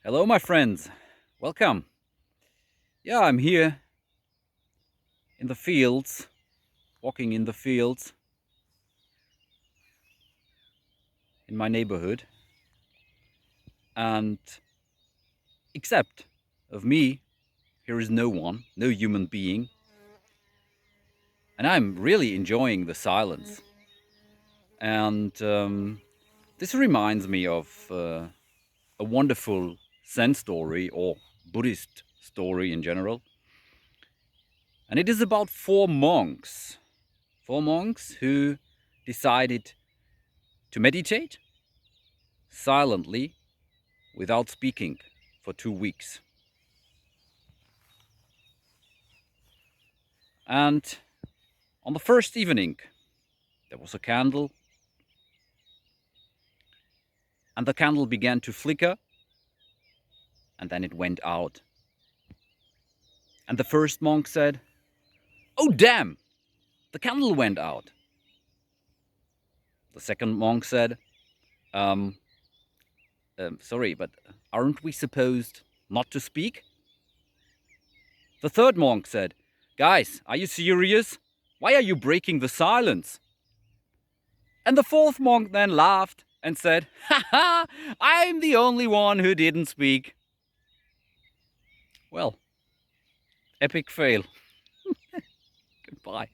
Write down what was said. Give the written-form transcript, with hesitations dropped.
Hello, my friends. Welcome. Yeah, I'm here in the fields, walking in the fields in my neighborhood. And except of me, here is no one, no human being. And I'm really enjoying the silence. And this reminds me of a wonderful Zen story or Buddhist story in general. And it is about four monks who decided to meditate silently without speaking for 2 weeks. And on the first evening, there was a candle, and the candle began to flicker, and then it went out. And the first monk said, "Oh, damn, the candle went out." The second monk said, um, Sorry, but aren't we supposed not to speak? The third monk said, "Guys, are you serious? Why are you breaking the silence?" And the fourth monk then laughed and said, "Ha ha, I'm the only one who didn't speak." Well, epic fail. Goodbye.